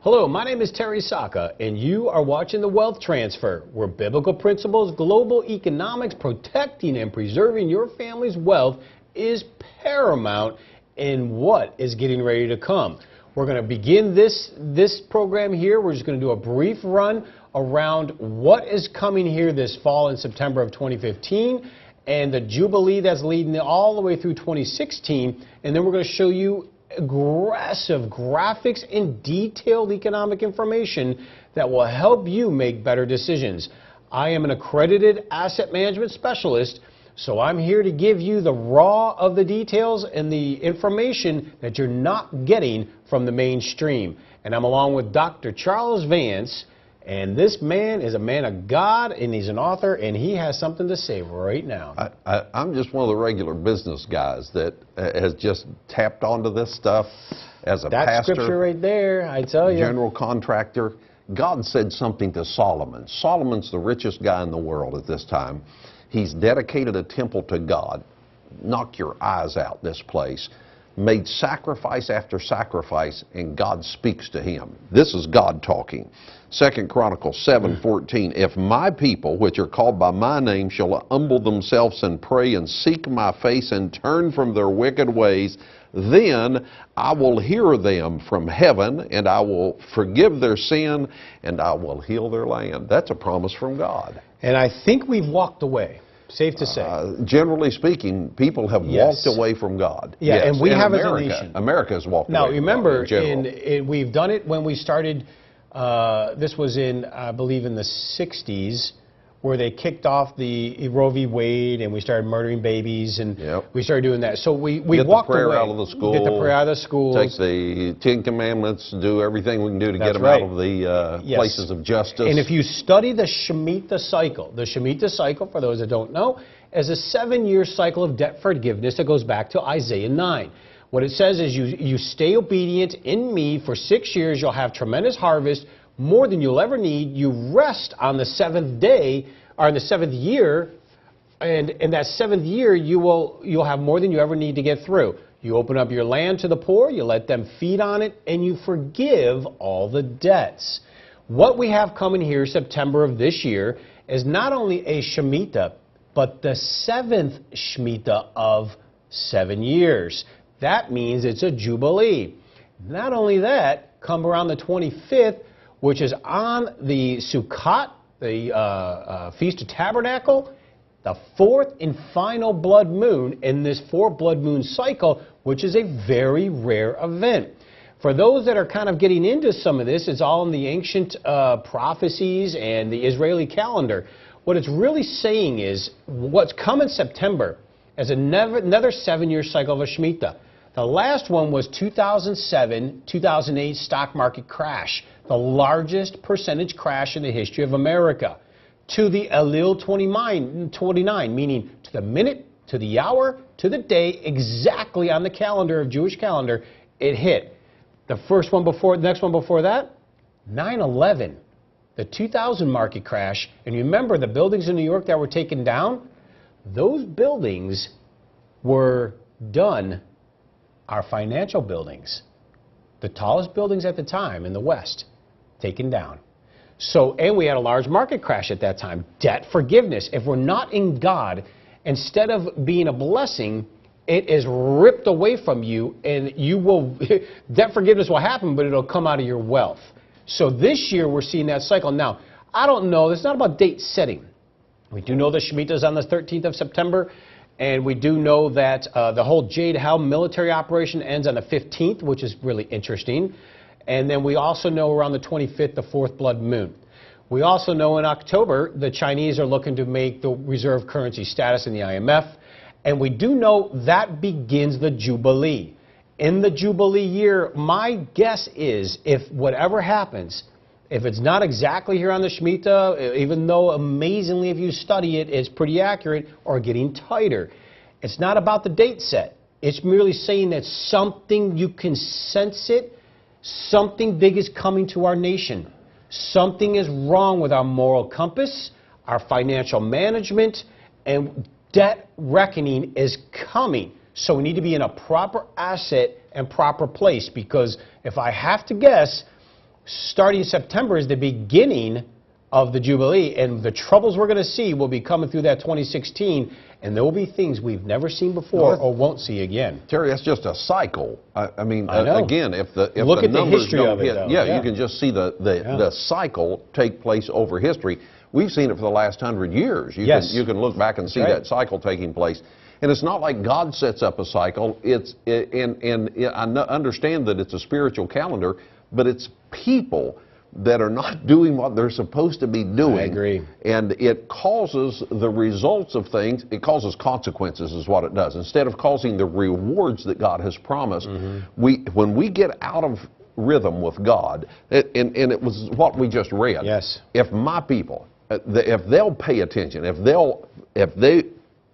Hello, my name is Terry Saka, and you are watching The Wealth Transfer, where biblical principles, global economics, protecting and preserving your family's wealth is paramount in what is getting ready to come. We're going to begin this program here. We're just going to do a brief run around what is coming here this fall in September of 2015 and the Jubilee that's leading all the way through 2016. And then we're going to show you aggressive graphics and detailed economic information that will help you make better decisions. I am an accredited asset management specialist, so I'm here to give you the raw of the details and the information that you're not getting from the mainstream. And I'm along with Dr. Charles Vance, and this man is a man of God, and he's an author, and he has something to say right now. I'm just one of the regular business guys that has just tapped onto this stuff as a pastor. That scripture right there, I tell you. General contractor. God said something to Solomon. Solomon's the richest guy in the world at this time. He's dedicated a temple to God. Knock your eyes out, this place. Made sacrifice after sacrifice, and God speaks to him. This is God talking. 2 Chronicles 7:14, if my people, which are called by my name, shall humble themselves and pray and seek my face and turn from their wicked ways, then I will hear them from heaven, and I will forgive their sin, and I will heal their land. That's a promise from God. And I think we've walked away. Safe to say. Generally speaking, people have walked away from God. Yeah, yes. and we have America, as a nation. America has walked now, away from remember, God in general. we've done it when we started, this was in, I believe, in the 60s, where they kicked off the Roe v. Wade, and we started murdering babies, and we started doing that. So we walked away. Get the prayer out of the school. Get the prayer out of the schools. Take the Ten Commandments, do everything we can do to get them out of the places of justice. And if you study the Shemitah cycle, for those that don't know, is a 7-year cycle of debt forgiveness that goes back to Isaiah 9. What it says is you stay obedient in me for 6 years, you'll have tremendous harvest, more than you'll ever need. You rest on the seventh day, or in the seventh year, and in that seventh year you'll have more than you ever need to get through. You open up your land to the poor, you let them feed on it, and you forgive all the debts. What we have coming here September of this year is not only a Shemitah, but the seventh Shemitah of 7 years. That means it's a Jubilee. Not only that, come around the 25th, which is on the Sukkot, the Feast of Tabernacle, the fourth and final blood moon in this 4 blood moon cycle, which is a very rare event. For those that are kind of getting into some of this, it's all in the ancient prophecies and the Israeli calendar. What it's really saying is what's come in September is another 7-year cycle of a Shemitah. The last one was 2007-2008 stock market crash, the largest percentage crash in the history of America. To the Elul 29, meaning to the minute, to the hour, to the day, exactly on the calendar of Jewish calendar, it hit. The next one before that, 9/11. The 2000 market crash, and remember the buildings in New York that were taken down? Those buildings were our financial buildings, the tallest buildings at the time in the West, taken down. So, and we had a large market crash at that time. Debt forgiveness. If we're not in God, instead of being a blessing, it is ripped away from you, and debt forgiveness will happen, but it'll come out of your wealth. So this year we're seeing that cycle. Now, I don't know, it's not about date setting. We do know the Shemitah is on the 13th of September, and we do know that the whole Jade Helm military operation ends on the 15th, which is really interesting. And then we also know around the 25th, the 4th blood moon. We also know in October, the Chinese are looking to make the reserve currency status in the IMF. And we do know that begins the Jubilee. In the Jubilee year, my guess is if whatever happens, if it's not exactly here on the Shemitah, even though amazingly if you study it, it's pretty accurate or getting tighter. It's not about the date set. It's merely saying that something, you can sense it, something big is coming to our nation. Something is wrong with our moral compass, our financial management, and debt reckoning is coming. So we need to be in a proper asset and proper place, because if I have to guess, starting September is the beginning of the Jubilee, and the troubles we're going to see will be coming through that 2016, and there will be things we've never seen before or won't see again. Terry, that's just a cycle. I mean, know. Again, if the Look at the numbers history don't of it, hit, though. you can just see the cycle take place over history. We've seen it for the last 100 years. You can look back and see that cycle taking place. And it's not like God sets up a cycle. I understand that it's a spiritual calendar, but it's people that are not doing what they're supposed to be doing. I agree. And it causes the results of things, it causes consequences is what it does. Instead of causing the rewards that God has promised, when we get out of rhythm with God, and it was what we just read. Yes. If my people, if they'll pay attention, if they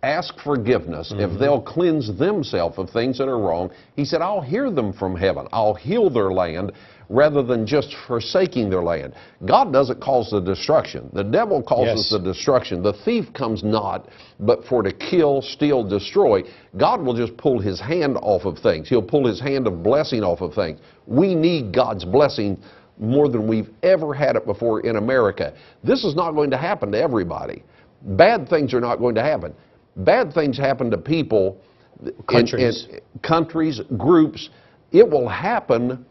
ask forgiveness, if they'll cleanse themselves of things that are wrong, he said, I'll hear them from heaven. I'll heal their land rather than just forsaking their land. God doesn't cause the destruction. The devil causes the destruction. The thief comes not but for to kill, steal, destroy. God will just pull his hand off of things. He'll pull his hand of blessing off of things. We need God's blessing more than we've ever had it before in America. This is not going to happen to everybody. Bad things are not going to happen. Bad things happen to people, countries, groups. It will happen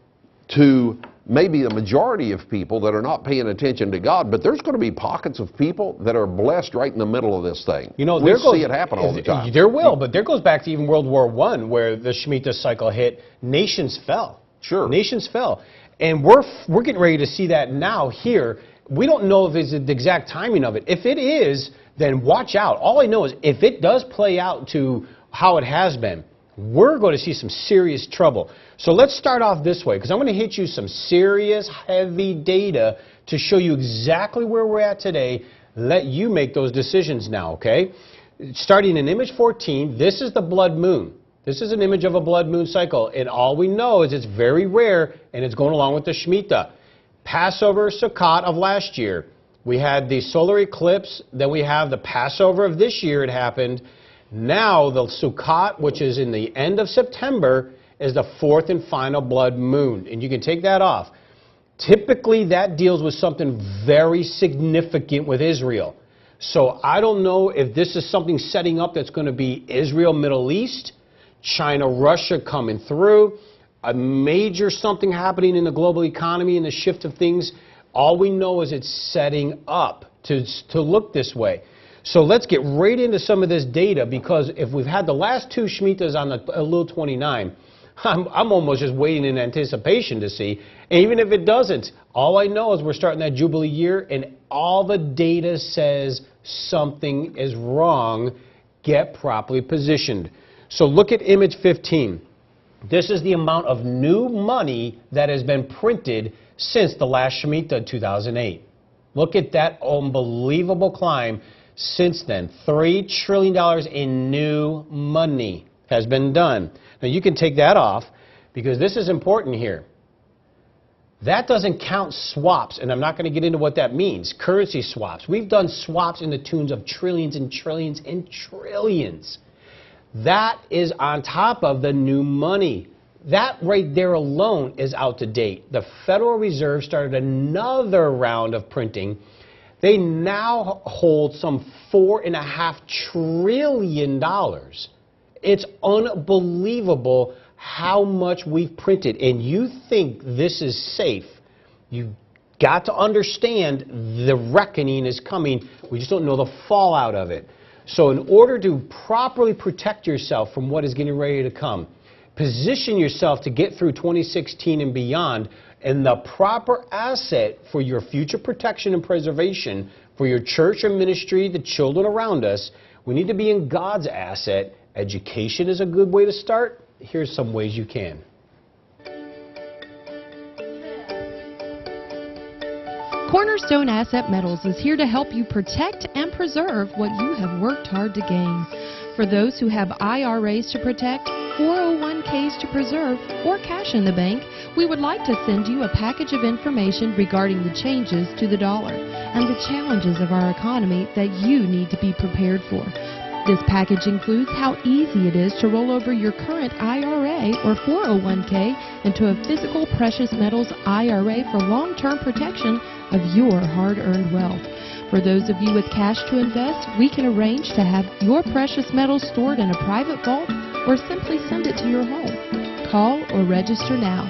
to maybe the majority of people that are not paying attention to God, but there's going to be pockets of people that are blessed right in the middle of this thing. You know, we see it happen all the time. There will, but there goes back to even World War I, where the Shemitah cycle hit. Nations fell. Sure. Nations fell. And we're getting ready to see that now here. We don't know if it's the exact timing of it. If it is, then watch out. All I know is if it does play out to how it has been, we're going to see some serious trouble. So let's start off this way, because I'm going to hit you some serious, heavy data to show you exactly where we're at today. Let you make those decisions now, okay? Starting in image 14, this is the blood moon. This is an image of a blood moon cycle, and all we know is it's very rare, and it's going along with the Shemitah. Passover, Sukkot of last year. We had the solar eclipse, then we have the Passover of this year, it happened. Now the Sukkot, which is in the end of September, is the fourth and final blood moon, and you can take that off. Typically that deals with something very significant with Israel. So I don't know if this is something setting up that's going to be Israel, Middle East, China, Russia coming through, a major something happening in the global economy and the shift of things. All we know is it's setting up to look this way. So let's get right into some of this data, because if we've had the last two Shemitahs on the Elul 29, I'm almost just waiting in anticipation to see. And even if it doesn't, all I know is we're starting that Jubilee year, and all the data says something is wrong. Get properly positioned. So look at image 15. This is the amount of new money that has been printed since the last Shemitah in 2008. Look at that unbelievable climb since then. $3 trillion in new money has been done. Now you can take that off, because this is important here. That doesn't count swaps, and I'm not going to get into what that means. Currency swaps. We've done swaps in the tunes of trillions and trillions and trillions. That is on top of the new money. That right there alone is out to date. The Federal Reserve started another round of printing. They now hold some $4.5 trillion. It's unbelievable how much we've printed. And you think this is safe. You've got to understand the reckoning is coming. We just don't know the fallout of it. So in order to properly protect yourself from what is getting ready to come, position yourself to get through 2016 and beyond, and the proper asset for your future protection and preservation, for your church or ministry, the children around us, we need to be in God's asset. Education is a good way to start. Here's some ways you can. Cornerstone Asset Metals is here to help you protect and preserve what you have worked hard to gain. For those who have IRAs to protect, 401ks to preserve, or cash in the bank, we would like to send you a package of information regarding the changes to the dollar and the challenges of our economy that you need to be prepared for. This package includes how easy it is to roll over your current IRA or 401k into a physical precious metals IRA for long-term protection of your hard-earned wealth. For those of you with cash to invest, we can arrange to have your precious metals stored in a private vault or simply send it to your home. Call or register now.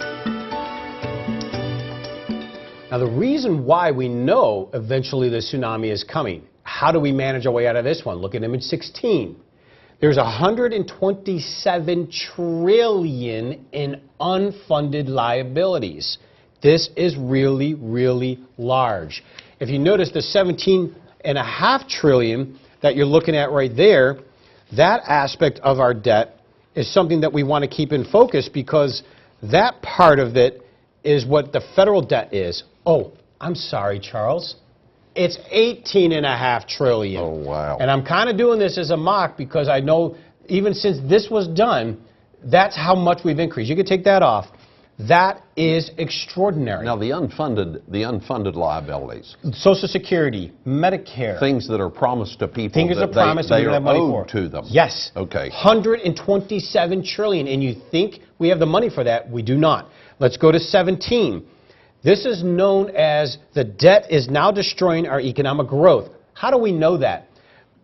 Now, the reason why we know eventually the tsunami is coming, how do we manage our way out of this one? Look at image 16. There's 127 trillion in unfunded liabilities. This is really, really large. If you notice the 17.5 trillion that you're looking at right there, that aspect of our debt is something that we want to keep in focus because that part of it is what the federal debt is. Oh, I'm sorry, Charles. It's 18.5 trillion. Oh, wow. And I'm kind of doing this as a mock because I know even since this was done, that's how much we've increased. You can take that off. That is extraordinary. Now, the unfunded liabilities. Social Security, Medicare. Things that are promised to people Things that are promised they and we don't are have money owed for. to them. Yes. Okay. 127 trillion. And you think we have the money for that? We do not. Let's go to 17. This is known as the debt is now destroying our economic growth. How do we know that?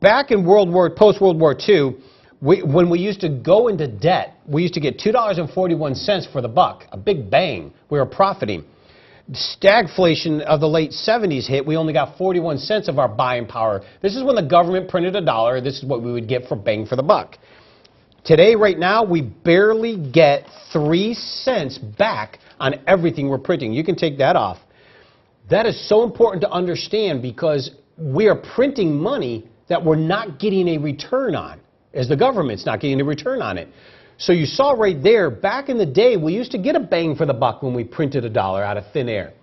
Back in post-World War II, when we used to go into debt, we used to get $2.41 for the buck, a big bang. We were profiting. Stagflation of the late 70s hit, we only got 41 cents of our buying power. This is when the government printed $1. This is what we would get for bang for the buck. Today, right now, we barely get 3 cents back on everything we're printing. You can take that off. That is so important to understand because we are printing money that we're not getting a return on, as the government's not getting a return on it. So you saw right there, back in the day, we used to get a bang for the buck when we printed $1 out of thin air.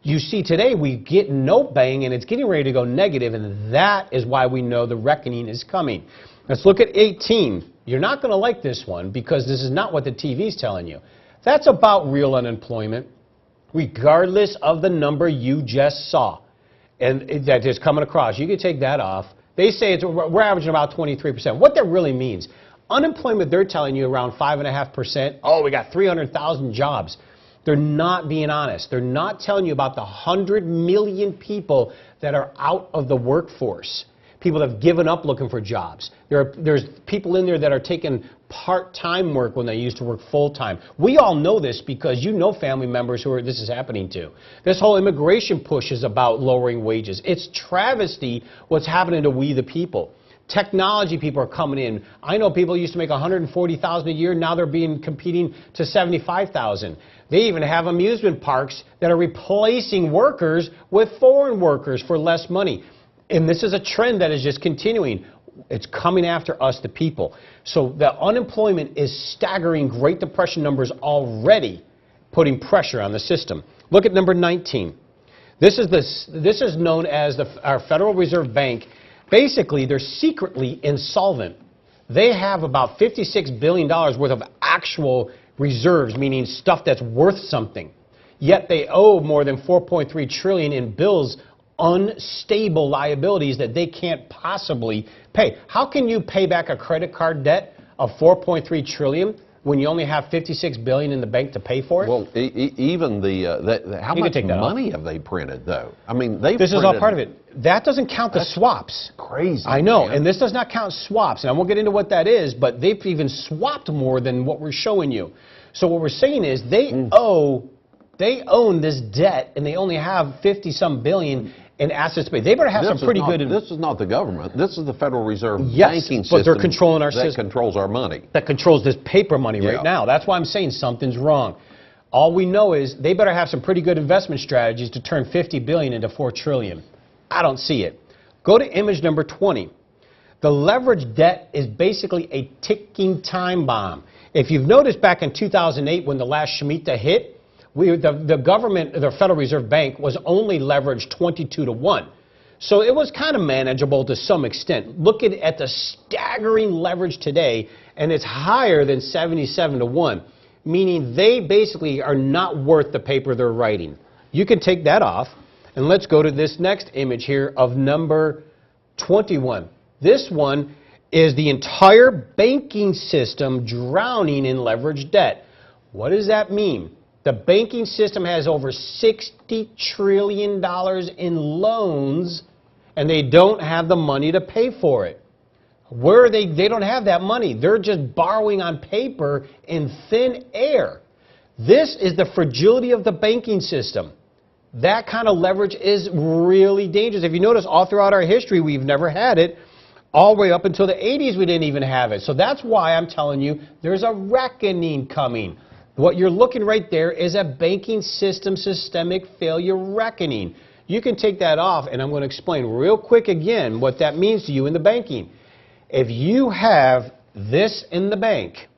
You see today, we get no bang, and it's getting ready to go negative, and that is why we know the reckoning is coming. Let's look at 18. You're not going to like this one because this is not what the TV's telling you. That's about real unemployment, regardless of the number you just saw. And that is coming across. You can take that off. They say we're averaging about 23%. What that really means, unemployment, they're telling you around 5.5%. Oh, we got 300,000 jobs. They're not being honest. They're not telling you about the 100 million people that are out of the workforce. People that have given up looking for jobs. There's people in there that are taking part-time work when they used to work full-time. We all know this because you know family members who this is happening to. This whole immigration push is about lowering wages. It's travesty what's happening to we the people. Technology people are coming in. I know people used to make $140,000 a year. Now they're competing to $75,000. They even have amusement parks that are replacing workers with foreign workers for less money. And this is a trend that is just continuing. It's coming after us, the people. So the unemployment is staggering Great Depression numbers already, putting pressure on the system. Look at number 19. This is known as our Federal Reserve Bank. Basically, they're secretly insolvent. They have about $56 billion worth of actual reserves, meaning stuff that's worth something. Yet they owe more than $4.3 trillion in bills, unstable liabilities that they can't possibly pay. How can you pay back a credit card debt of $4.3 trillion when you only have $56 billion in the bank to pay for it? Well, even how much money have they printed, though? I mean, this is all part of it. That doesn't count the swaps. Crazy. I know, man. and this does not count swaps, and I won't get into what that is, but they've even swapped more than what we're showing you. So what we're saying is they own this debt, and they only have 50-some billion in assets. They better have some pretty good. This is not the government. This is the Federal Reserve banking system. But they're controlling our system. That controls our money. That controls this paper money right now. That's why I'm saying something's wrong. All we know is they better have some pretty good investment strategies to turn 50 billion into 4 trillion. I don't see it. Go to image number 20. The leveraged debt is basically a ticking time bomb. If you've noticed back in 2008 when the last Shemitah hit, the government, the Federal Reserve Bank, was only leveraged 22-1. So it was kind of manageable to some extent. Look at the staggering leverage today, and it's higher than 77-1, meaning they basically are not worth the paper they're writing. You can take that off, and let's go to this next image here of number 21. This one is the entire banking system drowning in leveraged debt. What does that mean? The banking system has over $60 trillion in loans, and they don't have the money to pay for it. Where are they? They don't have that money. They're just borrowing on paper in thin air. This is the fragility of the banking system. That kind of leverage is really dangerous. If you notice, all throughout our history, we've never had it. All the way up until the 80s, we didn't even have it. So that's why I'm telling you there's a reckoning coming. What you're looking right there is a banking system systemic failure reckoning. You can take that off, and I'm going to explain real quick again what that means to you in the banking. If you have this in the bank,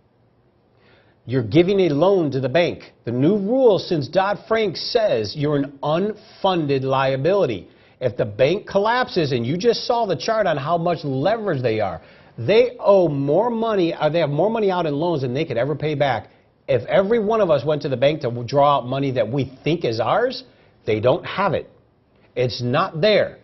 you're giving a loan to the bank. The new rule since Dodd-Frank says you're an unfunded liability. If the bank collapses, and you just saw the chart on how much leverage they are, they owe more money, they have more money out in loans than they could ever pay back. If every one of us went to the bank to draw out money that we think is ours, they don't have it. It's not there.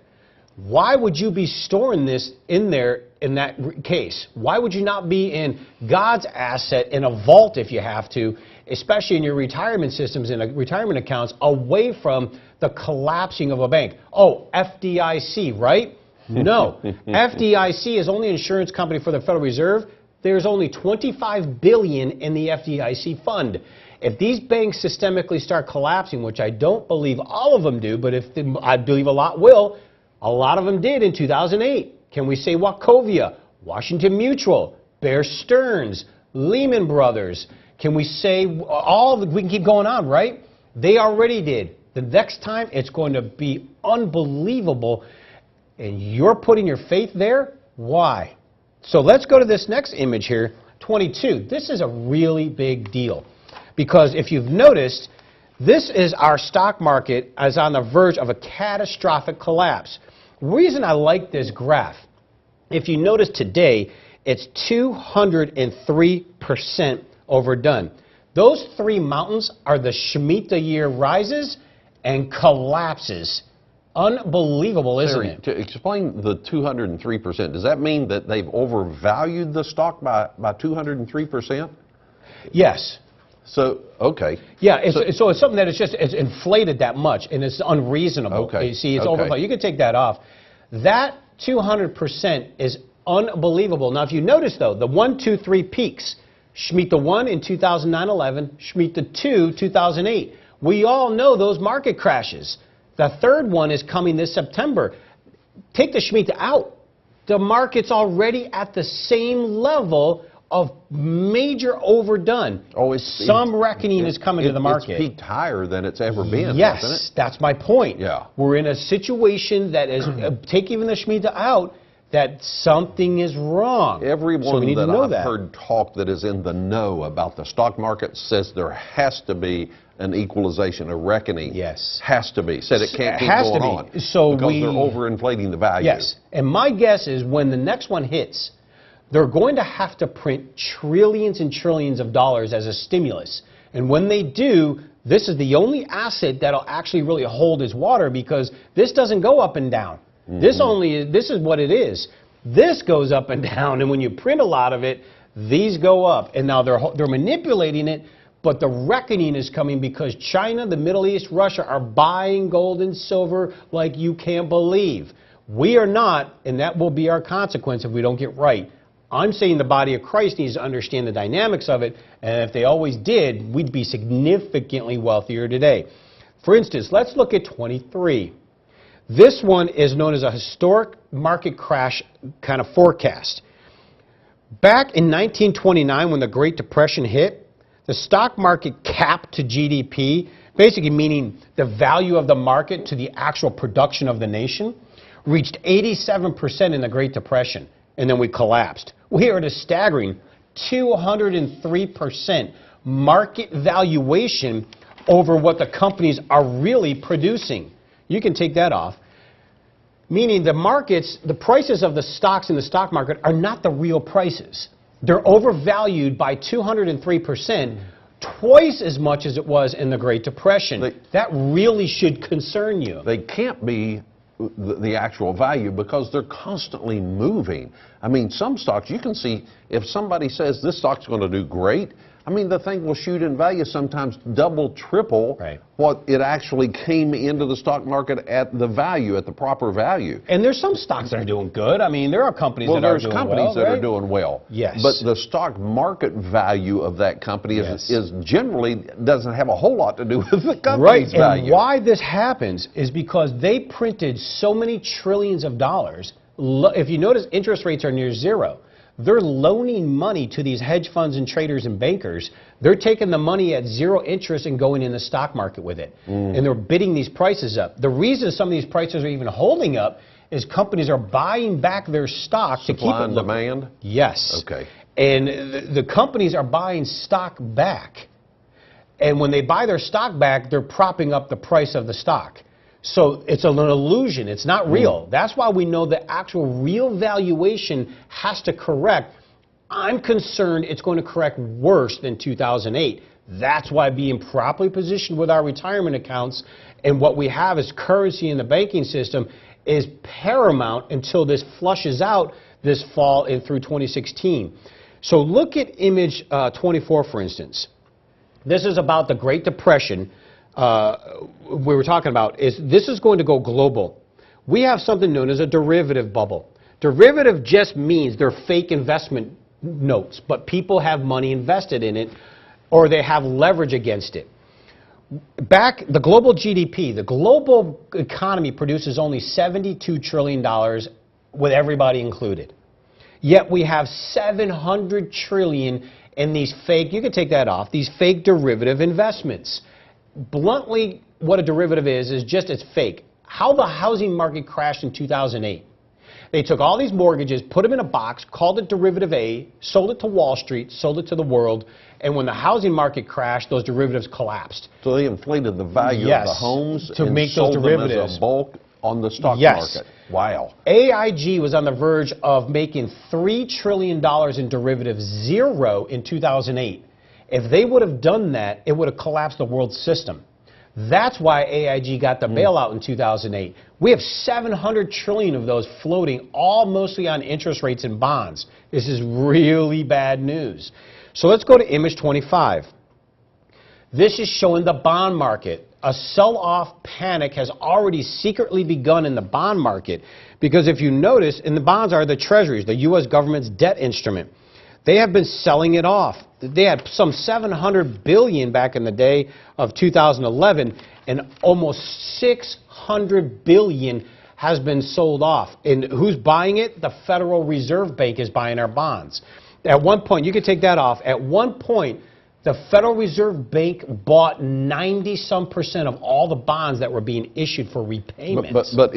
Why would you be storing this in there in that case? Why would you not be in God's asset in a vault if you have to, especially in your retirement systems and retirement accounts, away from the collapsing of a bank? Oh, FDIC, right? No. FDIC is only an insurance company for the Federal Reserve. There's only $25 billion in the FDIC fund. If these banks systemically start collapsing, which I don't believe all of them do, but I believe a lot will, a lot of them did in 2008. Can we say Wachovia, Washington Mutual, Bear Stearns, Lehman Brothers? Can we say we can keep going on, right? They already did. The next time it's going to be unbelievable, and you're putting your faith there? Why? So let's go to this next image here, 22. This is a really big deal because if you've noticed, this is our stock market as on the verge of a catastrophic collapse. The reason I like this graph, if you notice today, it's 203% overdone. Those three mountains are the Shemitah year rises and collapses. Unbelievable, isn't it? To explain the 203%, does that mean that they've overvalued the stock by 203%? Yes. So, okay. Yeah, so it's something that it's inflated that much, and it's unreasonable. Okay. You see, it's overvalued. You can take that off. That 200% is unbelievable. Now, if you notice, though, the 1, 2, 3 peaks, Shemitah 1 in 2009-11, Shemitah 2, 2008. We all know those market crashes. The third one is coming this September. Take the Shemitah out. The market's already at the same level of major overdone. Oh, some reckoning is coming to the market. It's peaked higher than it's ever been, yes, hasn't it? That's my point. Yeah. We're in a situation that is, take even the Shemitah out, that something is wrong. Everyone that I've heard talk that is in the know about the stock market says there has to be an equalization, a reckoning. Yes. Has to be. Said it can't keep going on. So because they're overinflating the value. Yes. And my guess is when the next one hits, they're going to have to print trillions and trillions of dollars as a stimulus. And when they do, this is the only asset that'll actually really hold its water because this doesn't go up and down. Mm-hmm. This is what it is. This goes up and down, and when you print a lot of it, these go up. And now they're manipulating it, but the reckoning is coming because China, the Middle East, Russia are buying gold and silver like you can't believe. We are not, and that will be our consequence if we don't get right. I'm saying the body of Christ needs to understand the dynamics of it, and if they always did, we'd be significantly wealthier today. For instance, let's look at 23. This one is known as a historic market crash kind of forecast. Back in 1929, when the Great Depression hit, the stock market capped to GDP, basically meaning the value of the market to the actual production of the nation, reached 87% in the Great Depression, and then we collapsed. We are at a staggering 203% market valuation over what the companies are really producing. You can take that off. Meaning the markets, the prices of the stocks in the stock market are not the real prices. They're overvalued by 203%, twice as much as it was in the Great Depression. That really should concern you. They can't be the actual value because they're constantly moving. I mean, some stocks, you can see if somebody says this stock's going to do great, I mean, the thing will shoot in value sometimes double, triple what it actually came into the stock market at the value, at the proper value. And there's some stocks that are doing good. I mean, there are companies that are doing well. Well, there's companies that are doing well. Yes. But the stock market value of that company is generally doesn't have a whole lot to do with the company's value. And why this happens is because they printed so many trillions of dollars. If you notice, interest rates are near zero. They're loaning money to these hedge funds and traders and bankers. They're taking the money at zero interest and going in the stock market with it. And they're bidding these prices up. The reason some of these prices are even holding up is companies are buying back their stock to keep it Supply and demand? Yes. Okay. And the companies are buying stock back. And when they buy their stock back, they're propping up the price of the stock. So it's an illusion. It's not real. That's why we know the actual real valuation has to correct. I'm concerned it's going to correct worse than 2008. That's why being properly positioned with our retirement accounts and what we have as currency in the banking system is paramount until this flushes out this fall and through 2016. So look at image 24, for instance. This is about the Great Depression. We were talking about this is going to go global. We have something known as a derivative bubble. Derivative just means they're fake investment notes, but people have money invested in it or they have leverage against it. The global GDP, the global economy produces only $72 trillion with everybody included. Yet we have $700 trillion in these fake, you can take that off, these fake derivative investments. Bluntly, what a derivative is just it's fake. How the housing market crashed in 2008. They took all these mortgages, put them in a box, called it Derivative A, sold it to Wall Street, sold it to the world, and when the housing market crashed, those derivatives collapsed. So they inflated the value of the homes to and make sold those derivatives them as a bulk on the stock market. Wow. AIG was on the verge of making $3 trillion in derivatives, zero in 2008. If they would have done that, it would have collapsed the world system. That's why AIG got the bailout in 2008. We have $700 trillion of those floating, all mostly on interest rates and bonds. This is really bad news. So let's go to image 25. This is showing the bond market. A sell-off panic has already secretly begun in the bond market because if you notice, in the bonds are the treasuries, the U.S. government's debt instrument. They have been selling it off. They had some $700 billion back in the day of 2011, and almost $600 billion has been sold off. And who's buying it? The Federal Reserve Bank is buying our bonds. At one point, you can take that off. At one point, the Federal Reserve Bank bought 90-some% of all the bonds that were being issued for repayments. But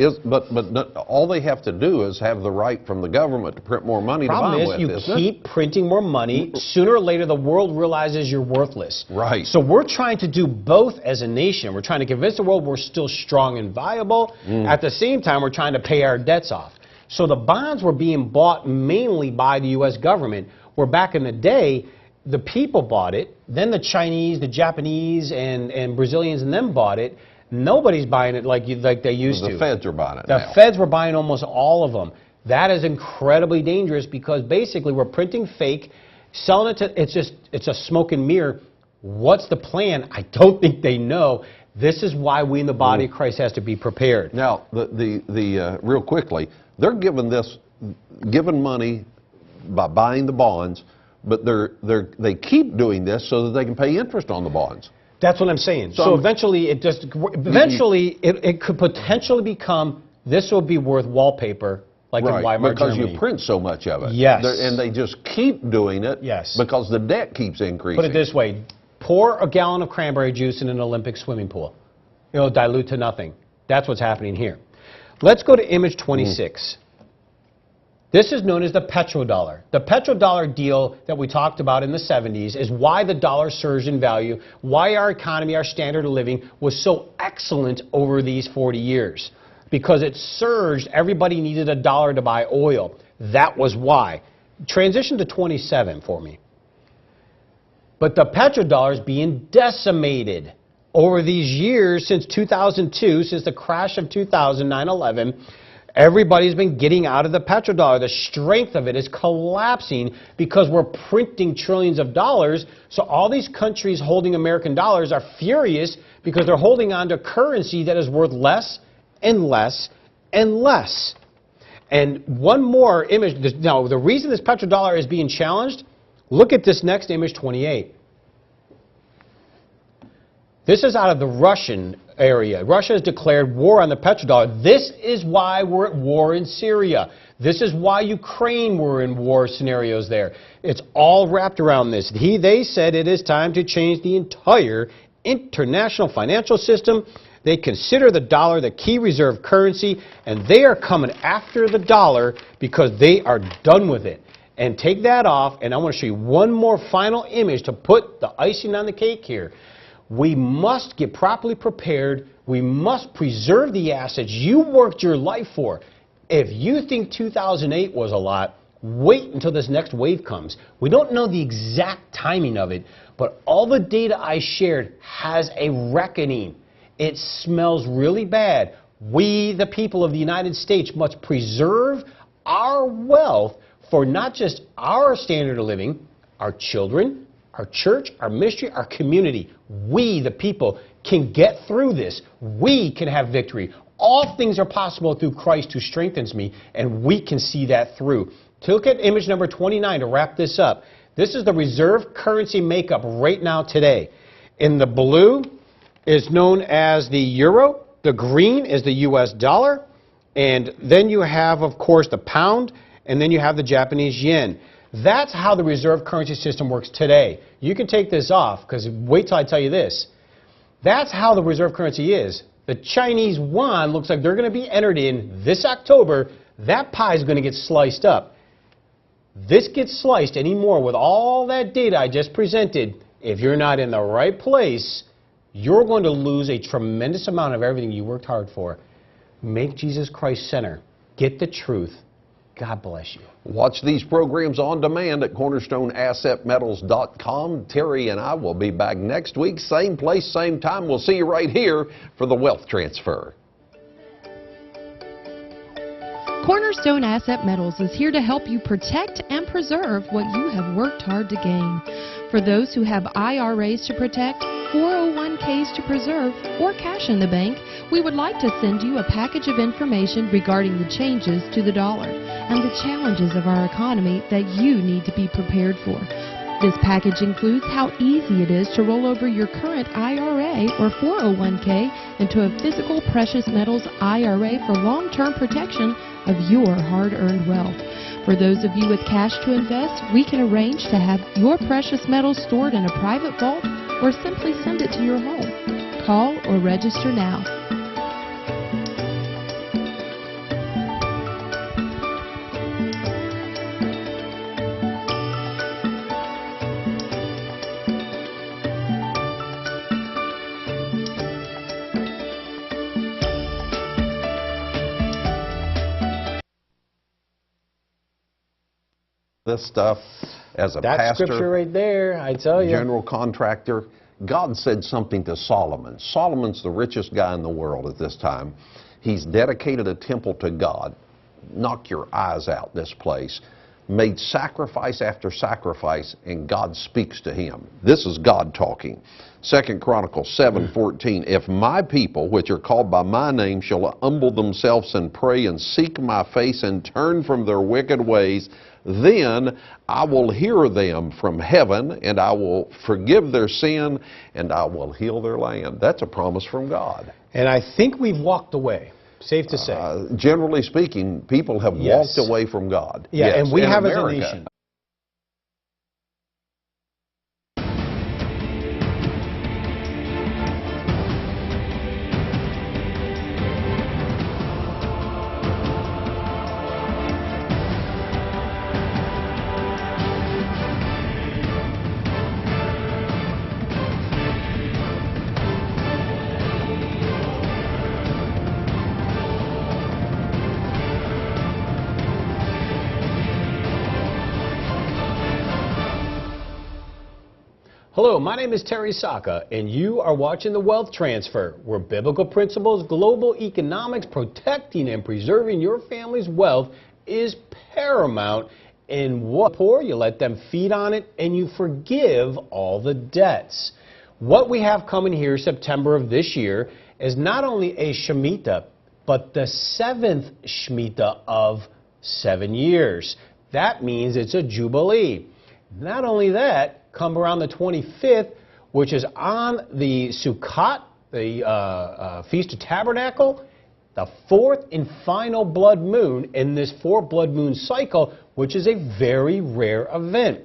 all they have to do is have the right from the government to print more money to buy with. Problem is, you keep printing more money. Sooner or later, the world realizes you're worthless. Right. So we're trying to do both as a nation. We're trying to convince the world we're still strong and viable. At the same time, we're trying to pay our debts off. So the bonds were being bought mainly by the U.S. government, where back in the day, the people bought it, then the Chinese, the Japanese, and Brazilians and them bought it. Nobody's buying it like they used to. The Feds are buying it now. The Feds were buying almost all of them. That is incredibly dangerous because basically we're printing fake, selling it to, it's a smoke and mirror. What's the plan? I don't think they know. This is why we in the body of Christ has to be prepared. Now, real quickly, they're giving money by buying the bonds, but they keep doing this so that they can pay interest on the bonds. That's what I'm saying. So eventually, it could potentially become, this will be worth wallpaper, like in Weimar, because Germany. you print so much of it. Yes. And they just keep doing it. Yes. Because the debt keeps increasing. Put it this way: pour a gallon of cranberry juice in an Olympic swimming pool. It'll dilute to nothing. That's what's happening here. Let's go to image 26. This is known as the petrodollar. The petrodollar deal that we talked about in the 70s is why the dollar surged in value, why our economy, our standard of living was so excellent over these 40 years. Because it surged, everybody needed a dollar to buy oil. That was why. Transition to 27 for me. But the petrodollar is being decimated. over these years since 2002, since the crash of 2009, 11, everybody's been getting out of the petrodollar. The strength of it is collapsing because we're printing trillions of dollars. So all these countries holding American dollars are furious because they're holding on to currency that is worth less and less and less. And one more image. Now, the reason this petrodollar is being challenged, look at this next image, 28. This is out of the Russian area. Russia has declared war on the petrodollar. This is why we're at war in Syria. This is why Ukraine were in war scenarios there. It's all wrapped around this. They said it is time to change the entire international financial system. They consider the dollar the key reserve currency, and they are coming after the dollar because they are done with it. And take that off, and I want to show you one more final image to put the icing on the cake here. We must get properly prepared. We must preserve the assets you worked your life for. If you think 2008 was a lot, wait until this next wave comes. We don't know the exact timing of it, but all the data I shared has a reckoning. It smells really bad. We, the people of the United States, must preserve our wealth for not just our standard of living, our children, our church, our ministry, our community. We, the people, can get through this. We can have victory. All things are possible through Christ who strengthens me, and we can see that through. To look at image number 29 to wrap this up. This is the reserve currency makeup right now today. In the blue is known as the euro. The green is the US dollar. And then you have, of course, the pound, and then you have the Japanese yen. That's how the reserve currency system works today. You can take this off, because wait till I tell you this. That's how the reserve currency is. The Chinese yuan looks like they're going to be entered in this October. That pie is going to get sliced up. This gets sliced anymore with all that data I just presented. If you're not in the right place, you're going to lose a tremendous amount of everything you worked hard for. Make Jesus Christ center. Get the truth. God bless you. Watch these programs on demand at cornerstoneassetmetals.com. Terry and I will be back next week, same place, same time. We'll see you right here for the Wealth Transfer. Cornerstone Asset Metals is here to help you protect and preserve what you have worked hard to gain. For those who have IRAs to protect, 401ks to preserve, or cash in the bank, we would like to send you a package of information regarding the changes to the dollar and the challenges of our economy that you need to be prepared for. This package includes how easy it is to roll over your current IRA or 401k into a physical precious metals IRA for long-term protection of your hard-earned wealth. For those of you with cash to invest, we can arrange to have your precious metals stored in a private vault or simply send it to your home. Call or register now. This stuff as a That pastor, scripture right there, I tell you. general contractor. God said something to Solomon. Solomon's the richest guy in the world at this time. He's dedicated a temple to God. Knock your eyes out, this place. Made sacrifice after sacrifice, and God speaks to him. This is God talking. 2 Chronicles 7:14. If my people, which are called by my name, shall humble themselves and pray and seek my face and turn from their wicked ways, then I will hear them from heaven, and I will forgive their sin, and I will heal their land. That's a promise from God. And I think we've walked away. Safe to say. Generally speaking, people have walked away from God. Yeah, yes, and we have America. as a nation. Hello, my name is Terry Saka, and you are watching The Wealth Transfer, where biblical principles, global economics, protecting and preserving your family's wealth is paramount. And what poor, you let them feed on it, and you forgive all the debts. What we have coming here September of this year is not only a Shemitah, but the 7th Shemitah of 7 years. That means it's a Jubilee. Not only that, come around the 25th, which is on the Sukkot, the Feast of Tabernacle, the 4th and final blood moon in this 4 blood moon cycle, which is a very rare event.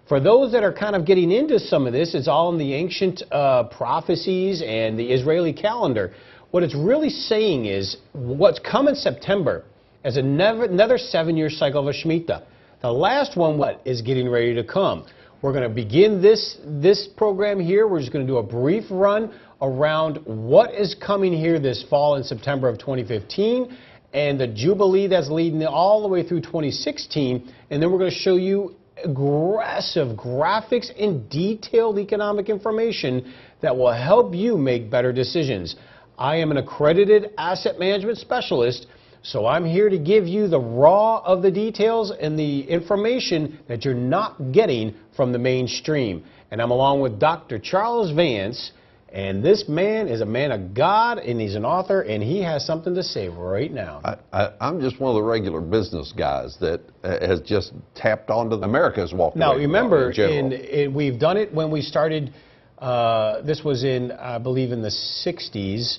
For those that are kind of getting into some of this, it's all in the ancient prophecies and the Israeli calendar. What it's really saying is what's come in September is another 7-year cycle of a Shemitah. The last one is getting ready to come. We're going to begin this program here. We're just going to do a brief run around what is coming here this fall in September of 2015 and the Jubilee that's leading all the way through 2016. And then we're going to show you aggressive graphics and detailed economic information that will help you make better decisions. I am an accredited asset management specialist, so I'm here to give you the raw of the details and the information that you're not getting from the mainstream. And I'm along with Dr. Charles Vance, and this man is a man of God, and he's an author, and he has something to say right now. I'm just one of the regular business guys that has just tapped onto America's walked now, away remember, in we've done it when we started, this was in, I believe, in the 60s,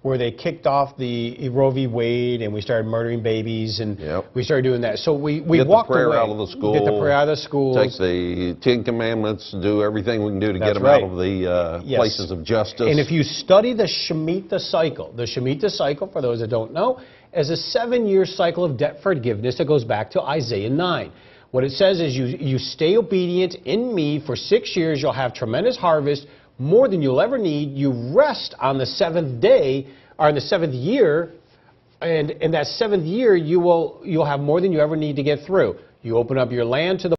where they kicked off the Roe v. Wade, and we started murdering babies, and we started doing that. So we walked away. Get the prayer out of the school. Get the prayer out of the schools. Take the 10 Commandments, do everything we can do to get them out of the places of justice. And if you study the Shemitah cycle, for those that don't know, is a 7-year cycle of debt forgiveness that goes back to Isaiah 9. What it says is you stay obedient in me for 6 years, you'll have tremendous harvest, more than you'll ever need. You rest on the 7th day, or in the 7th year, and in that 7th year you'll have more than you ever need to get through. You open up your land to the